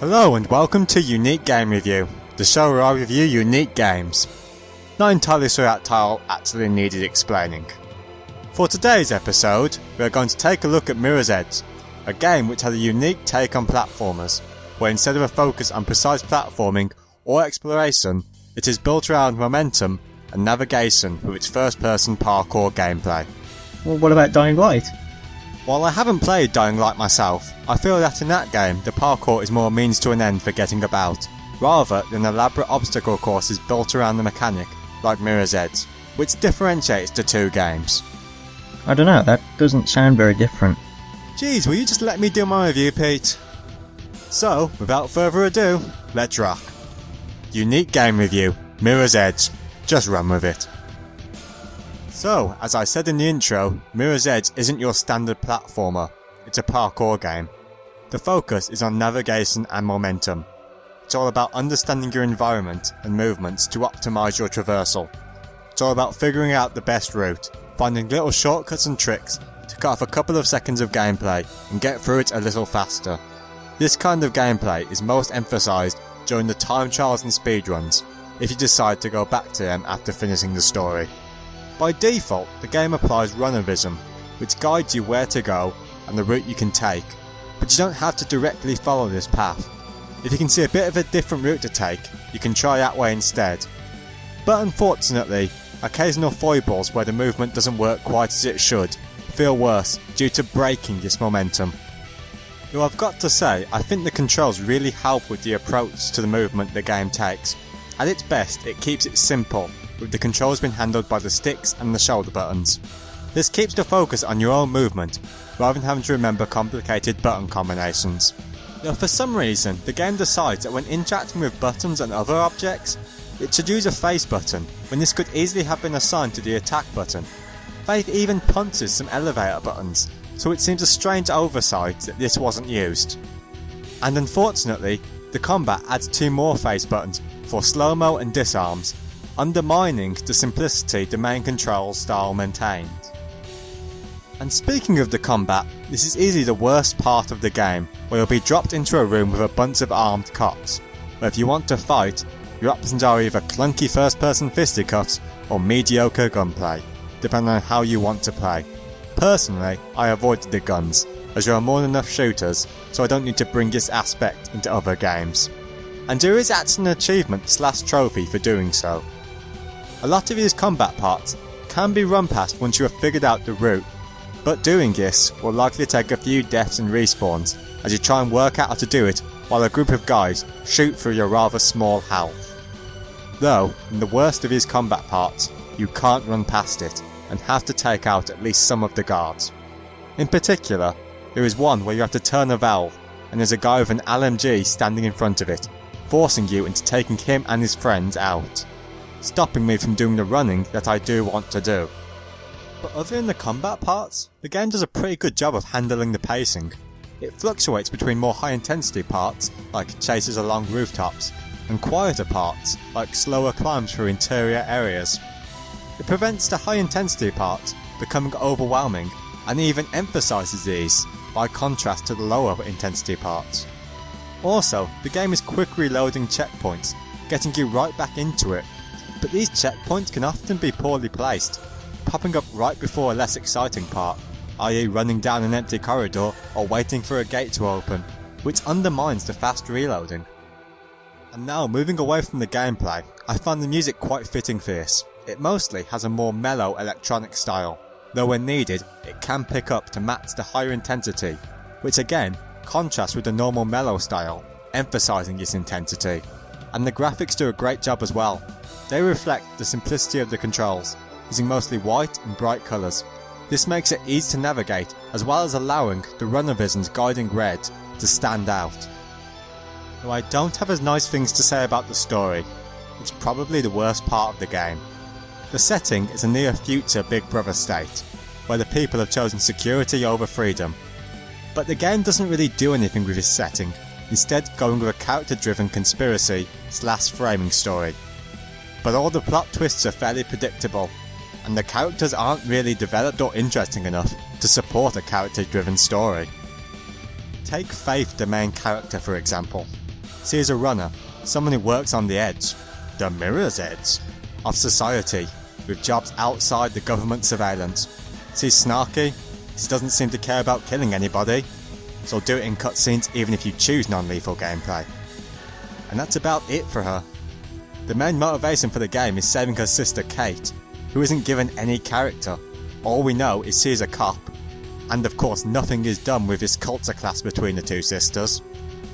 Hello and welcome to Unique Game Review, the show where I review unique games. Not entirely sure that title actually needed explaining. For today's episode, we are going to take a look at Mirror's Edge, a game which has a unique take on platformers, where instead of a focus on precise platforming or exploration, it is built around momentum and navigation with its first-person parkour gameplay. Well, what about Dying Light? While I haven't played Dying Light myself, I feel that in that game the parkour is more a means to an end for getting about, rather than elaborate obstacle courses built around the mechanic like Mirror's Edge, which differentiates the two games. I don't know, that doesn't sound very different. Jeez, will you just let me do my review, Pete? So, without further ado, let's rock. Unique Game Review, Mirror's Edge. Just run with it. So, as I said in the intro, Mirror's Edge isn't your standard platformer, it's a parkour game. The focus is on navigation and momentum. It's all about understanding your environment and movements to optimise your traversal. It's all about figuring out the best route, finding little shortcuts and tricks to cut off a couple of seconds of gameplay and get through it a little faster. This kind of gameplay is most emphasised during the time trials and speedruns, if you decide to go back to them after finishing the story. By default, the game applies runnervism, which guides you where to go and the route you can take, but you don't have to directly follow this path. If you can see a bit of a different route to take, you can try that way instead. But unfortunately, occasional foibles where the movement doesn't work quite as it should feel worse due to breaking this momentum. Though I've got to say, I think the controls really help with the approach to the movement the game takes. At its best, it keeps it simple, with the controls being handled by the sticks and the shoulder buttons. This keeps the focus on your own movement, rather than having to remember complicated button combinations. Though for some reason, the game decides that when interacting with buttons and other objects, it should use a face button, when this could easily have been assigned to the attack button. Faith even punches some elevator buttons, so it seems a strange oversight that this wasn't used. And unfortunately, the combat adds two more face buttons for slow-mo and disarms, undermining the simplicity the main control style maintains. And speaking of the combat, this is easily the worst part of the game, where you'll be dropped into a room with a bunch of armed cops, where if you want to fight, your options are either clunky first-person fisticuffs or mediocre gunplay, depending on how you want to play. Personally, I avoided the guns, as there are more than enough shooters, so I don't need to bring this aspect into other games. And there is actually an achievement/trophy for doing so. A lot of these combat parts can be run past once you have figured out the route, but doing this will likely take a few deaths and respawns as you try and work out how to do it while a group of guys shoot through your rather small health. Though, in the worst of these combat parts, you can't run past it and have to take out at least some of the guards. In particular, there is one where you have to turn a valve and there's a guy with an LMG standing in front of it, forcing you into taking him and his friends out, stopping me from doing the running that I do want to do. But other than the combat parts, the game does a pretty good job of handling the pacing. It fluctuates between more high intensity parts, like chases along rooftops, and quieter parts, like slower climbs through interior areas. It prevents the high intensity parts becoming overwhelming, and even emphasises these, by contrast to the lower intensity parts. Also, the game is quick reloading checkpoints, getting you right back into it, but these checkpoints can often be poorly placed, popping up right before a less exciting part, i.e. running down an empty corridor or waiting for a gate to open, which undermines the fast reloading. And now, moving away from the gameplay, I find the music quite fitting for this. It mostly has a more mellow electronic style, though when needed, it can pick up to match the higher intensity, which again, contrasts with the normal mellow style, emphasising its intensity. And the graphics do a great job as well. They reflect the simplicity of the controls, using mostly white and bright colours. This makes it easy to navigate, as well as allowing the runnervision's guiding red to stand out. Though I don't have as nice things to say about the story, it's probably the worst part of the game. The setting is a near future Big Brother state, where the people have chosen security over freedom. But the game doesn't really do anything with this setting, instead going with a character-driven conspiracy/framing story. But all the plot twists are fairly predictable, and the characters aren't really developed or interesting enough to support a character-driven story. Take Faith, the main character, for example. See is a runner, someone who works on the edge, the mirror's edge, of society, with jobs outside the government surveillance. She's snarky, she doesn't seem to care about killing anybody, so do it in cutscenes even if you choose non-lethal gameplay. And that's about it for her. The main motivation for the game is saving her sister Kate, who isn't given any character. All we know is she is a cop, and of course nothing is done with this culture clash between the two sisters.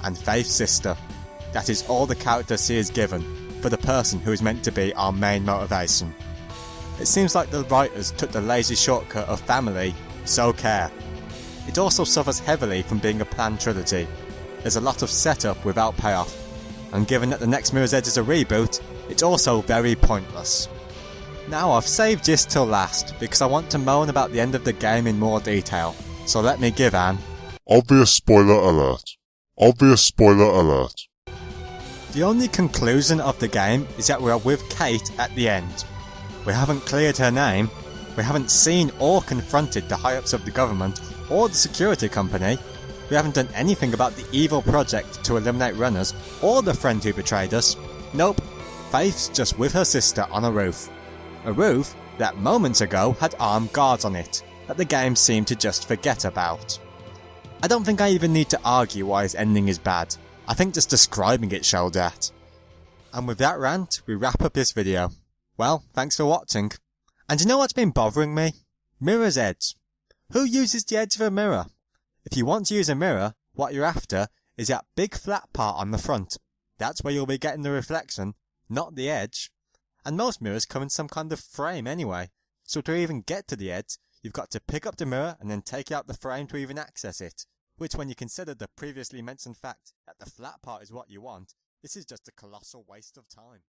And Faith's sister. That is all the character she is given, for the person who is meant to be our main motivation. It seems like the writers took the lazy shortcut of family, so care. It also suffers heavily from being a planned trilogy. There's a lot of setup without payoff, and given that the next Mirror's Edge is a reboot, it's also very pointless. Now I've saved this till last, because I want to moan about the end of the game in more detail, so let me give an obvious spoiler alert. Obvious spoiler alert. The only conclusion of the game is that we are with Kate at the end. We haven't cleared her name, we haven't seen or confronted the high-ups of the government or the security company, we haven't done anything about the evil project to eliminate runners or the friend who betrayed us. Nope, Faith's just with her sister on a roof. A roof that moments ago had armed guards on it, that the game seemed to just forget about. I don't think I even need to argue why his ending is bad. I think just describing it showed that. And with that rant, we wrap up this video. Well, thanks for watching. And you know what's been bothering me? Mirror's Edge. Who uses the edge of a mirror? If you want to use a mirror, what you're after is that big flat part on the front. That's where you'll be getting the reflection, not the edge. And most mirrors come in some kind of frame anyway. So to even get to the edge, you've got to pick up the mirror and then take out the frame to even access it. Which, when you consider the previously mentioned fact that the flat part is what you want, this is just a colossal waste of time.